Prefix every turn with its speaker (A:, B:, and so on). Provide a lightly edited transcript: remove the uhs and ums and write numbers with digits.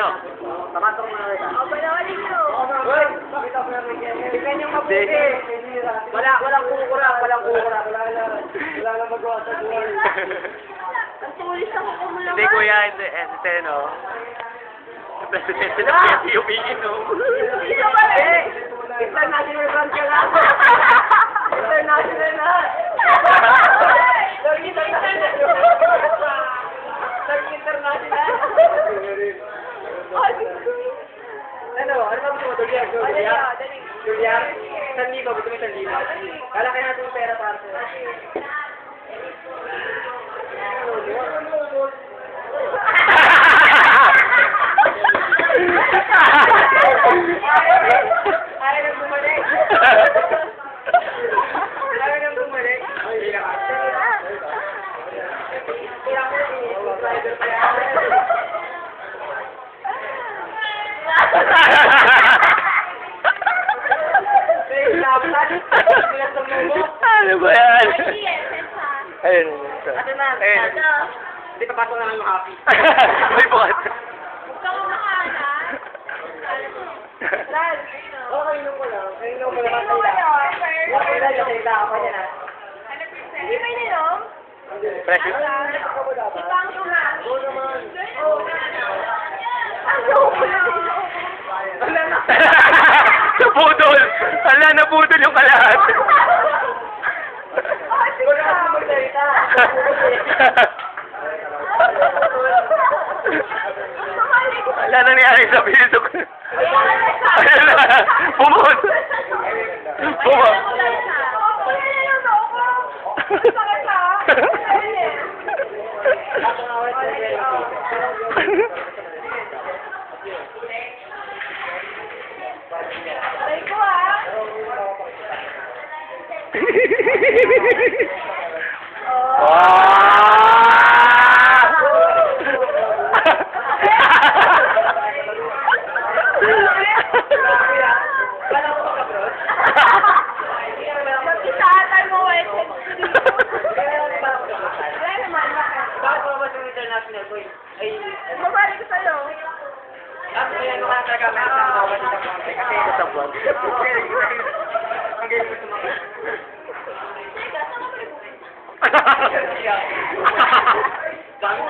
A: Ano?
B: Tamatong mo na rin.
C: O, panawalin nyo.
B: Uy! Bakit ako namin yan? Tignan nyo mabuti. Walang kukura. Walang lang magawa sa buhay.
C: Ang tulis ako kumulaman.
A: Hindi, kuya, hindi, no? Presidente na PSUP, no?
C: Ito ba rin?
B: International brand ka lang. International na. International. Ano ba gusto mo? Julia? Julia? 1,000. Gusto mo 1,000? Kala kaya natin yung pera para sa'yo. Ayaw nang bumalik. Ayaw nang bumalik.
A: Ano ba yan? Ayun.
B: Ate na.
A: Ayun.
B: Hindi papasok naman yung happy.
A: May bukas.
C: Ikaw ang makahanap. Lal.
B: Oo, kainom ko lang. Kainom ko lang.
C: Sino wala?
B: Okay lang, nakita ako niya na.
C: Hindi ba ininom?
A: Precious.
C: Si Pang Tuhan.
B: Oo naman.
C: Oo. Ang loko lang.
B: Wala na.
A: Napudol! Ala, napudol yung kalat.
B: Wala na ako magsalita.
A: Ala, nangyari sa piso ko. Ala, pumot. Pumot.
C: Aray ko ah. Magkisatan mo eh. Wala naman.
B: Bakit mo ba yung international boy? Ay,
C: Mabalik ko sa'yo.
B: kaya ano ka talaga may tawag sa konti kasi sa buwan. Ang galing mo sumagot. Dami